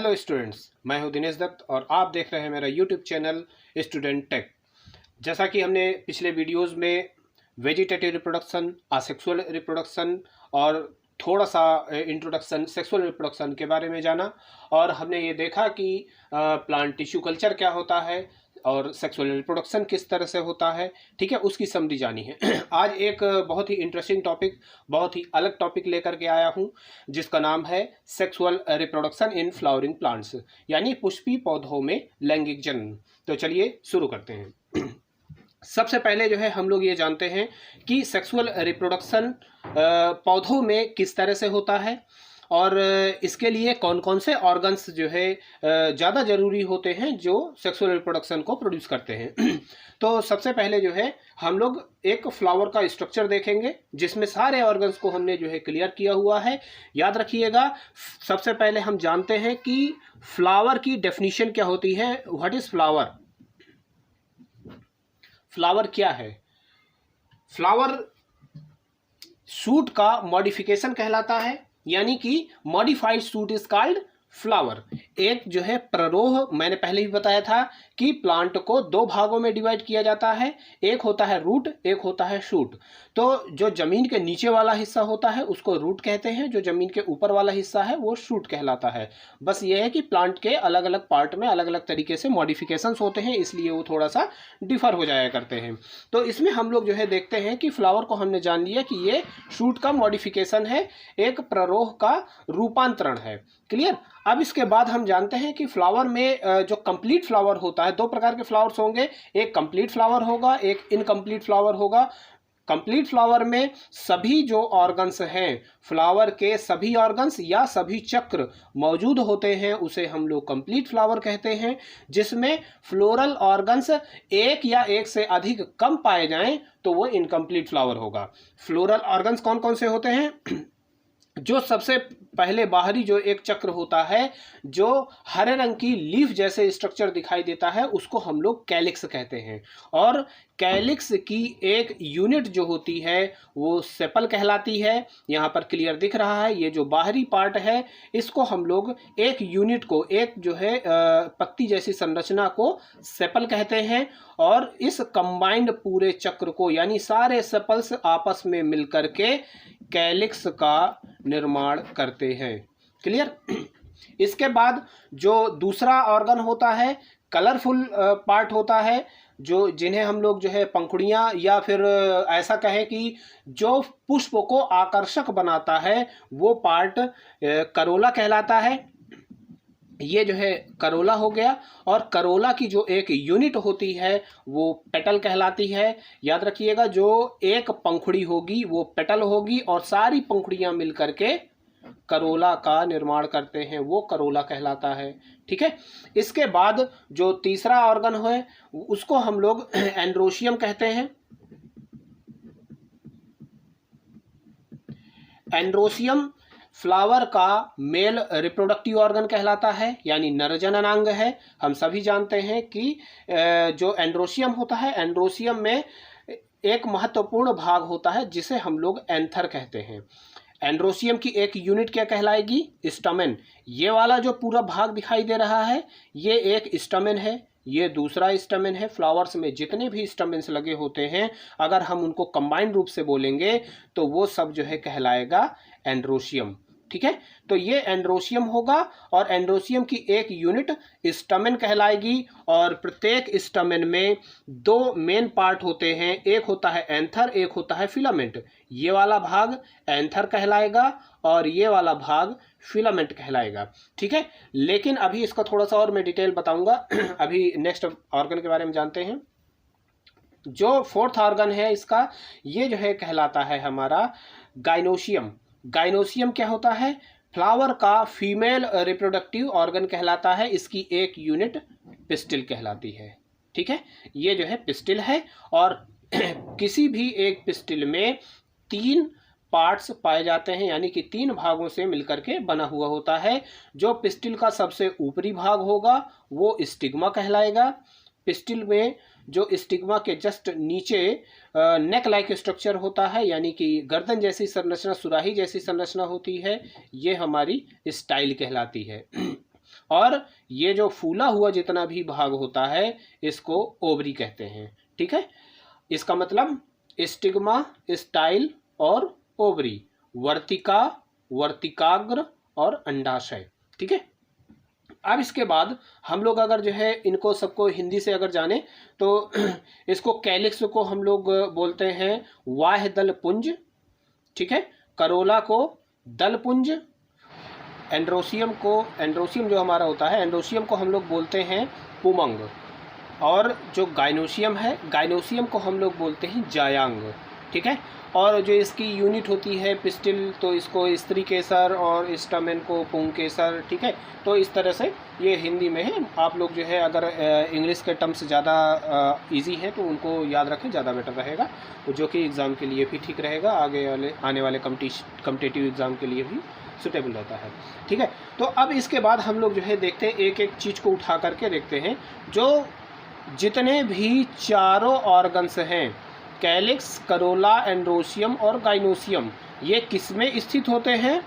Hello students, मैं हूं दिनेश दत्त और आप देख रहे हैं मेरा यूट्यूब चैनल स्टूडेंट टेक। जैसा कि हमने पिछले वीडियोस में वेजिटेटिव रिप्रोडक्शन, असेक्सुअल रिप्रोडक्शन और थोड़ा सा इंट्रोडक्शन सेक्सुअल रिप्रोडक्शन के बारे में जाना और हमने ये देखा कि प्लांट टिश्यू कल्चर क्या होता है और सेक्सुअल रिप्रोडक्शन किस तरह से होता है, ठीक है, उसकी समरी जानी है। आज एक बहुत ही इंटरेस्टिंग टॉपिक, बहुत ही अलग टॉपिक लेकर के आया हूँ जिसका नाम है sexual reproduction in flowering plants, यानी पुष्पी पौधों में लैंगिक जनन। तो चलिए शुरू करते हैं। सबसे पहले जो है हम लोग ये जानते हैं कि सेक्सुअल रिप्रोडक्शन पौधों में किस तरह से होता है और इसके लिए कौन कौन से ऑर्गन्स जो है ज़्यादा ज़रूरी होते हैं जो सेक्सुअल रिप्रोडक्शन को प्रोड्यूस करते हैं। तो सबसे पहले जो है हम लोग एक फ्लावर का स्ट्रक्चर देखेंगे जिसमें सारे ऑर्गन्स को हमने जो है क्लियर किया हुआ है। याद रखिएगा, सबसे पहले हम जानते हैं कि फ्लावर की डेफिनेशन क्या होती है। What is flower? फ्लावर क्या है? फ्लावर शूट का मॉडिफिकेशन कहलाता है, यानी कि modified shoot is called flower. एक जो है प्ररोह, मैंने पहले ही बताया था कि प्लांट को दो भागों में डिवाइड किया जाता है, एक होता है रूट, एक होता है शूट। तो जो जमीन के नीचे वाला हिस्सा होता है उसको रूट कहते हैं, जो जमीन के ऊपर वाला हिस्सा है वो शूट कहलाता है। बस ये है कि प्लांट के अलग अलग पार्ट में अलग अलग तरीके से मॉडिफिकेशंस होते हैं, इसलिए वो थोड़ा सा डिफर हो जाया करते हैं। तो इसमें हम लोग जो है देखते हैं कि फ्लावर को हमने जान लिया कि ये शूट का मॉडिफिकेशन है, एक प्ररोह का रूपांतरण है। क्लियर? अब इसके बाद हम जानते हैं कि फ्लावर में जो कंप्लीट फ्लावर होता है, दो प्रकार के फ्लावर्स होंगे, एक कंप्लीट फ्लावर होगा, एक इनकम्प्लीट फ्लावर होगा। कंप्लीट फ्लावर में सभी जो ऑर्गन्स हैं, फ्लावर के सभी ऑर्गन्स या सभी चक्र मौजूद होते हैं, उसे हम लोग कंप्लीट फ्लावर कहते हैं। जिसमें फ्लोरल ऑर्गन्स एक या एक से अधिक कम पाए जाएं तो वो इनकम्प्लीट फ्लावर होगा। फ्लोरल ऑर्गन्स कौन कौन से होते हैं? जो सबसे पहले बाहरी जो एक चक्र होता है, जो हरे रंग की लीफ जैसे स्ट्रक्चर दिखाई देता है, उसको हम लोग कैलिक्स कहते हैं। और कैलिक्स की एक यूनिट जो होती है वो सेपल कहलाती है। यहाँ पर क्लियर दिख रहा है, ये जो बाहरी पार्ट है इसको हम लोग एक यूनिट को, एक जो है पत्ती जैसी संरचना को सेपल कहते हैं। और इस कंबाइंड पूरे चक्र को, यानी सारे सेपल्स आपस में मिलकर के कैलिक्स का निर्माण करते हैं। क्लियर? इसके बाद जो दूसरा ऑर्गन होता है, कलरफुल पार्ट होता है, जो जिन्हें हम लोग जो है पंखुड़ियाँ या फिर ऐसा कहें कि जो पुष्प को आकर्षक बनाता है, वो पार्ट करोला कहलाता है। ये जो है करोला हो गया। और करोला की जो एक यूनिट होती है वो पेटल कहलाती है। याद रखिएगा, जो एक पंखुड़ी होगी वो पेटल होगी और सारी पंखुड़ियां मिलकर के करोला का निर्माण करते हैं, वो करोला कहलाता है। ठीक है? इसके बाद जो तीसरा ऑर्गन है उसको हम लोग एंड्रोशियम कहते हैं। एंड्रोशियम फ्लावर का मेल रिप्रोडक्टिव ऑर्गन कहलाता है, यानी नर जननांग है। हम सभी जानते हैं कि जो एंड्रोशियम होता है, एंड्रोशियम में एक महत्वपूर्ण भाग होता है जिसे हम लोग एंथर कहते हैं। एंड्रोशियम की एक यूनिट क्या कहलाएगी? स्टमेन। ये वाला जो पूरा भाग दिखाई दे रहा है ये एक स्टमेन है, ये दूसरा स्टमेन है। फ्लावर्स में जितने भी स्टमेन्स लगे होते हैं, अगर हम उनको कंबाइंड रूप से बोलेंगे तो वो सब जो है कहलाएगा एंड्रोशियम। ठीक है? तो ये एंड्रोशियम होगा और एंड्रोशियम की एक यूनिट स्टमेन कहलाएगी। और प्रत्येक स्टमेन में दो मेन पार्ट होते हैं, एक होता है एंथर, एक होता है फिलामेंट। ये वाला भाग एंथर कहलाएगा और ये वाला भाग फिलामेंट कहलाएगा। ठीक है? लेकिन अभी इसका थोड़ा सा और मैं डिटेल बताऊंगा। अभी नेक्स्ट ऑर्गन के बारे में जानते हैं। जो फोर्थ ऑर्गन है इसका, ये जो है कहलाता है हमारा गाइनोशियम। गाइनोशियम क्या होता है? फ्लावर का फीमेल रिप्रोडक्टिव ऑर्गन कहलाता है। इसकी एक यूनिट पिस्टिल कहलाती है। ठीक है? ये जो है पिस्टिल है और किसी भी एक पिस्टिल में 3 पार्ट्स पाए जाते हैं, यानी कि 3 भागों से मिलकर के बना हुआ होता है। जो पिस्टिल का सबसे ऊपरी भाग होगा वो स्टिग्मा कहलाएगा। पिस्टिल में जो स्टिग्मा के जस्ट नीचे नेक लाइक स्ट्रक्चर होता है, यानी कि गर्दन जैसी संरचना, सुराही जैसी संरचना होती है, ये हमारी स्टाइल कहलाती है। और ये जो फूला हुआ जितना भी भाग होता है इसको ओवरी कहते हैं। ठीक है, इसका मतलब स्टिग्मा, स्टाइल और ओवरी, वर्तिका, वर्तिकाग्र और अंडाशय। ठीक है, अब इसके बाद हम लोग अगर जो है इनको सबको हिंदी से अगर जाने तो इसको कैलिक्स को हम लोग बोलते हैं वाह्य दल पुंज। ठीक है, करोला को दल पुंज, एंड्रोसियम जो हमारा होता है, एंड्रोसियम को हम लोग बोलते हैं पुमंग, और जो गाइनोसियम है, गाइनोसियम को हम लोग बोलते हैं जायांग। ठीक है, और जो इसकी यूनिट होती है पिस्टिल, तो इसको स्त्री केसर और स्टमेन को पुंग केसर। ठीक है, तो इस तरह से ये हिंदी में है। आप लोग जो है अगर इंग्लिश के टर्म्स ज़्यादा इजी हैं तो उनको याद रखें, ज़्यादा बेटर रहेगा, जो कि एग्ज़ाम के लिए भी ठीक रहेगा, आने वाले कम्पिटिटिव एग्ज़ाम के लिए भी सुटेबल रहता है। ठीक है, तो अब इसके बाद हम लोग जो है देखते हैं, एक एक चीज़ को उठा करके देखते हैं। जो जितने भी चारों ऑर्गन्स हैं, कैलिक्स, करोला, एंड्रोसियम और गाइनोसियम, ये किस में स्थित होते हैं?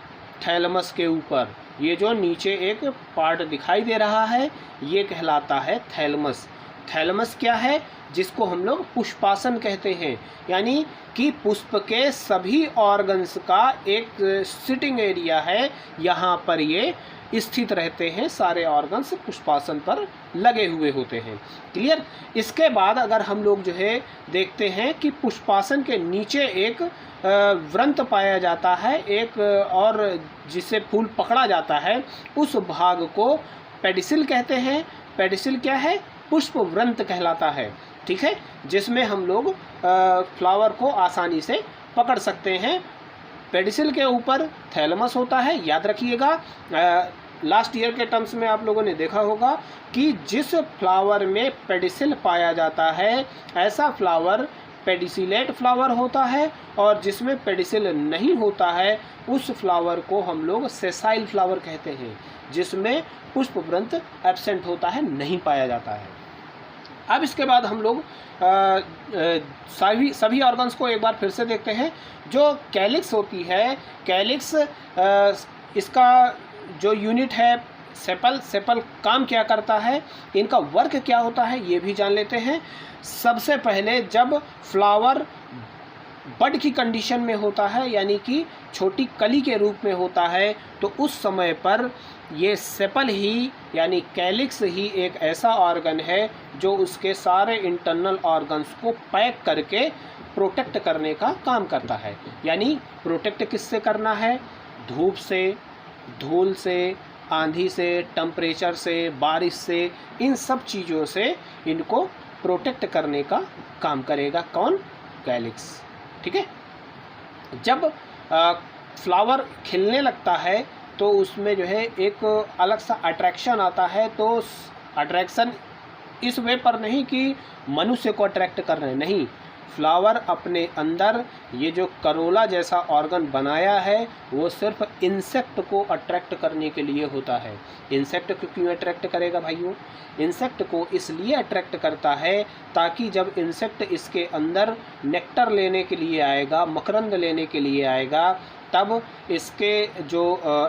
थैलमस के ऊपर। ये जो नीचे एक पार्ट दिखाई दे रहा है ये कहलाता है थैलमस। थैलमस क्या है? जिसको हम लोग पुष्पासन कहते हैं, यानी कि पुष्प के सभी ऑर्गन्स का एक सिटिंग एरिया है, यहाँ पर ये स्थित रहते हैं। सारे ऑर्गन्स पुष्पासन पर लगे हुए होते हैं। क्लियर? इसके बाद अगर हम लोग जो है देखते हैं कि पुष्पासन के नीचे एक व्रंत पाया जाता है, एक और जिससे फूल पकड़ा जाता है, उस भाग को पेडिसिल कहते हैं। पेडिसिल क्या है? पुष्प व्रंत कहलाता है। ठीक है, जिसमें हम लोग फ्लावर को आसानी से पकड़ सकते हैं। पेडिसिल के ऊपर थैलमस होता है। याद रखिएगा, लास्ट ईयर के टर्म्स में आप लोगों ने देखा होगा कि जिस फ्लावर में पेडिसिल पाया जाता है ऐसा फ्लावर पेडिसिलेट फ्लावर होता है, और जिसमें पेडिसिल नहीं होता है उस फ्लावर को हम लोग सेसाइल फ्लावर कहते हैं, जिसमें पुष्पव्रंत एब्सेंट होता है, नहीं पाया जाता है। अब इसके बाद हम लोग सभी ऑर्गन्स को एक बार फिर से देखते हैं। जो कैलिक्स होती है, कैलिक्स इसका जो यूनिट है सेपल काम क्या करता है, इनका वर्क क्या होता है, ये भी जान लेते हैं। सबसे पहले जब फ्लावर बड की कंडीशन में होता है, यानी कि छोटी कली के रूप में होता है, तो उस समय पर ये सेपल ही यानी कैलिक्स ही एक ऐसा ऑर्गन है जो उसके सारे इंटरनल ऑर्गन्स को पैक करके प्रोटेक्ट करने का काम करता है। यानी प्रोटेक्ट किससे करना है? धूप से, धूल से, आंधी से, टेम्परेचर से, बारिश से, इन सब चीज़ों से इनको प्रोटेक्ट करने का काम करेगा। कौन? कैलिक्स। ठीक है, जब फ्लावर खिलने लगता है तो उसमें जो है एक अलग सा अट्रैक्शन आता है। तो अट्रैक्शन इस वे पर नहीं कि मनुष्य को अट्रैक्ट कर रहे हैं, नहीं, फ्लावर अपने अंदर ये जो करोला जैसा ऑर्गन बनाया है वो सिर्फ इंसेक्ट को अट्रैक्ट करने के लिए होता है। इंसेक्ट को क्यों अट्रैक्ट करेगा भाइयों? इंसेक्ट को इसलिए अट्रैक्ट करता है ताकि जब इंसेक्ट इसके अंदर नेक्टर लेने के लिए आएगा, मकरंद लेने के लिए आएगा, तब इसके जो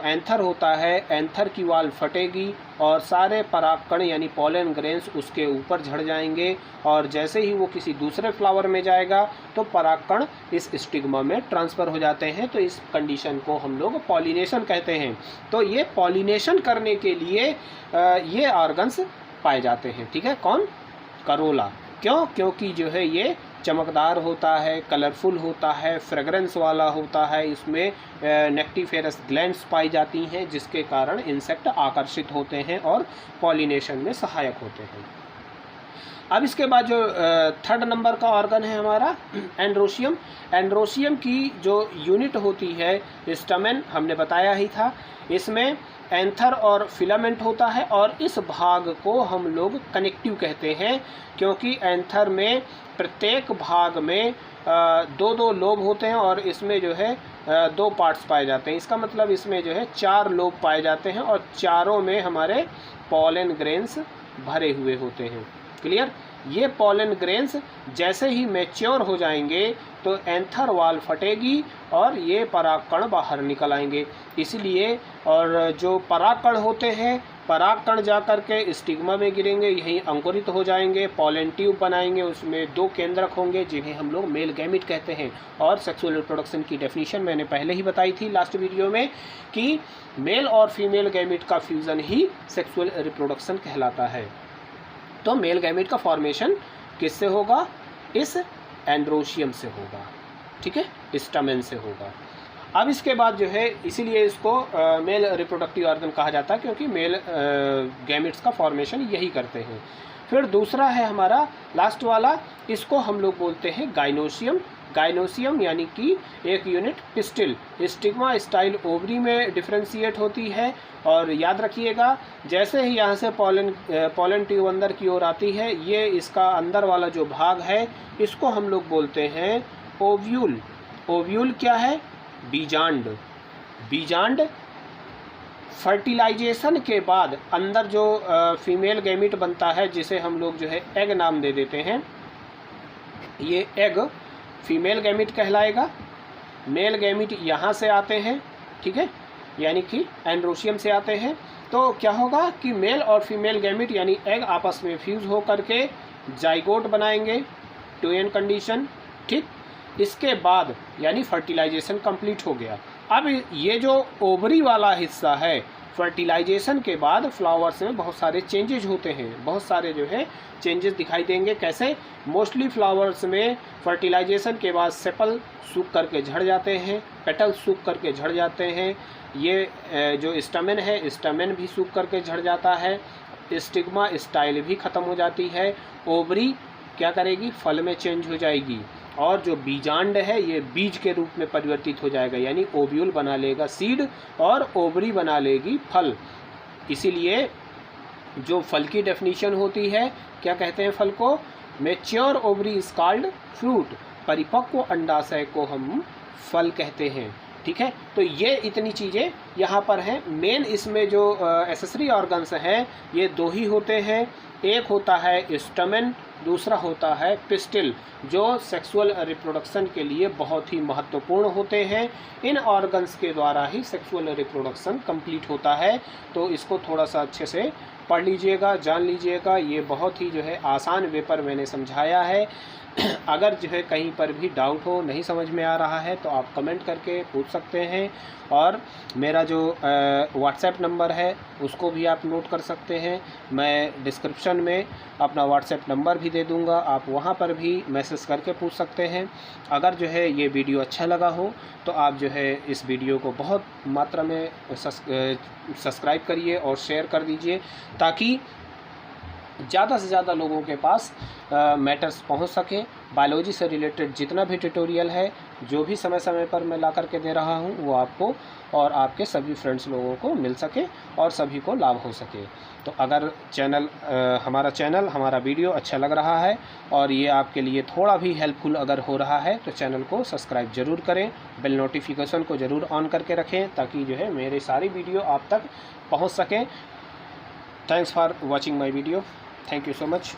एंथर होता है, एंथर की वाल फटेगी और सारे परागकण यानी पॉलन ग्रेन्स उसके ऊपर झड़ जाएंगे, और जैसे ही वो किसी दूसरे फ्लावर में जाएगा तो परागकण इस स्टिग्मा में ट्रांसफ़र हो जाते हैं। तो इस कंडीशन को हम लोग पॉलिनेशन कहते हैं। तो ये पॉलिनेशन करने के लिए ये ऑर्गन्स पाए जाते हैं। ठीक है, कौन? करोला। क्यों? क्योंकि जो है ये चमकदार होता है, कलरफुल होता है, फ्रेगरेंस वाला होता है, इसमें नेक्टिफेरस ग्लैंड्स पाई जाती हैं, जिसके कारण इंसेक्ट आकर्षित होते हैं और पॉलिनेशन में सहायक होते हैं। अब इसके बाद जो थर्ड नंबर का ऑर्गन है हमारा एंड्रोसियम। एंड्रोसियम की जो यूनिट होती है स्टमेन, हमने बताया ही था। इसमें एंथर और फिलामेंट होता है, और इस भाग को हम लोग कनेक्टिव कहते हैं, क्योंकि एंथर में प्रत्येक भाग में दो लोब होते हैं और इसमें जो है 2 पार्ट्स पाए जाते हैं। इसका मतलब इसमें जो है 4 लोब पाए जाते हैं और चारों में हमारे पॉलन ग्रेन्स भरे हुए होते हैं। क्लियर? ये पॉलन ग्रेन्स जैसे ही मैच्योर हो जाएंगे तो एंथर वाल फटेगी और ये परागकण बाहर निकल आएंगे। इसलिए और जो परागकण होते हैं परागकण जा करके स्टिग्मा में गिरेंगे, यहीं अंकुरित हो जाएंगे, पॉलन ट्यूब बनाएंगे, उसमें 2 केंद्रक होंगे जिन्हें हम लोग मेल गैमिट कहते हैं। और सेक्सुअल रिप्रोडक्शन की डेफिनेशन मैंने पहले ही बताई थी लास्ट वीडियो में कि मेल और फीमेल गैमिट का फ्यूज़न ही सेक्सुअल रिप्रोडक्शन कहलाता है। तो मेल गैमिट का फॉर्मेशन किससे होगा? इस एंड्रोशियम से होगा, ठीक है, स्टैमेन से होगा। अब इसके बाद जो है, इसीलिए इसको मेल रिप्रोडक्टिव ऑर्गन कहा जाता है, क्योंकि मेल गैमिट्स का फॉर्मेशन यही करते हैं। फिर दूसरा है हमारा लास्ट वाला, इसको हम लोग बोलते हैं गाइनोसियम। गाइनोसियम यानी कि एक unit pistil, stigma style ovary में डिफ्रेंशिएट होती है। और याद रखिएगा, जैसे ही यहाँ से पॉलन ट्यूब अंदर की ओर आती है, ये इसका अंदर वाला जो भाग है इसको हम लोग बोलते हैं ओव्यूल। ओव्यूल क्या है? बीजांड। बीजांड फर्टिलाइजेशन के बाद अंदर जो फीमेल गैमिट बनता है, जिसे हम लोग जो है एग नाम दे देते हैं, ये एग फीमेल गैमिट कहलाएगा। मेल गैमिट यहाँ से आते हैं, ठीक है, यानी कि एंड्रोशियम से आते हैं। तो क्या होगा कि मेल और फीमेल गैमिट यानी एग आपस में फ्यूज हो करके जाइगोट बनाएंगे, 2n कंडीशन, ठीक। इसके बाद यानी फर्टिलाइजेशन कंप्लीट हो गया। अब ये जो ओवरी वाला हिस्सा है, फर्टिलाइजेशन के बाद फ्लावर्स में बहुत सारे चेंजेस होते हैं, बहुत सारे जो है चेंजेस दिखाई देंगे। कैसे? मोस्टली फ्लावर्स में फर्टिलाइजेशन के बाद सेपल सूख करके झड़ जाते हैं, पेटल सूख करके झड़ जाते हैं, ये जो स्टैमेन है, स्टैमेन भी सूख करके झड़ जाता है, स्टिग्मा स्टाइल भी ख़त्म हो जाती है। ओवरी क्या करेगी? फल में चेंज हो जाएगी, और जो बीजांड है ये बीज के रूप में परिवर्तित हो जाएगा, यानी ओव्यूल बना लेगा सीड और ओवरी बना लेगी फल। इसीलिए जो फल की डेफिनेशन होती है, क्या कहते हैं फल को? Mature ovary is called fruit. परिपक्व अंडाशय को हम फल कहते हैं, ठीक है। तो ये इतनी चीज़ें यहाँ पर हैं। मेन इसमें जो एसेसरी ऑर्गन्स हैं ये 2 ही होते हैं। एक होता है स्टैमेन, दूसरा होता है पिस्टिल, जो सेक्सुअल रिप्रोडक्शन के लिए बहुत ही महत्वपूर्ण होते हैं। इन ऑर्गन्स के द्वारा ही सेक्सुअल रिप्रोडक्शन कंप्लीट होता है। तो इसको थोड़ा सा अच्छे से पढ़ लीजिएगा, जान लीजिएगा। ये बहुत ही जो है आसान वे पर मैंने समझाया है। अगर जो है कहीं पर भी डाउट हो, नहीं समझ में आ रहा है, तो आप कमेंट करके पूछ सकते हैं। और मेरा जो व्हाट्सएप नंबर है उसको भी आप नोट कर सकते हैं। मैं डिस्क्रिप्शन में अपना व्हाट्सएप नंबर भी दे दूंगा, आप वहां पर भी मैसेज करके पूछ सकते हैं। अगर जो है ये वीडियो अच्छा लगा हो तो आप जो है इस वीडियो को बहुत मात्रा में सब्सक्राइब करिए और शेयर कर दीजिए, ताकि ज़्यादा से ज़्यादा लोगों के पास मैटर्स पहुंच सके। बायोलॉजी से रिलेटेड जितना भी ट्यूटोरियल है, जो भी समय समय पर मैं ला करके दे रहा हूं, वो आपको और आपके सभी फ्रेंड्स लोगों को मिल सके और सभी को लाभ हो सके। तो अगर हमारा वीडियो अच्छा लग रहा है और ये आपके लिए थोड़ा भी हेल्पफुल अगर हो रहा है, तो चैनल को सब्सक्राइब ज़रूर करें, बेल नोटिफिकेशन को ज़रूर ऑन करके रखें, ताकि जो है मेरे सारी वीडियो आप तक पहुँच सकें। Thanks for watching my video. Thank you so much.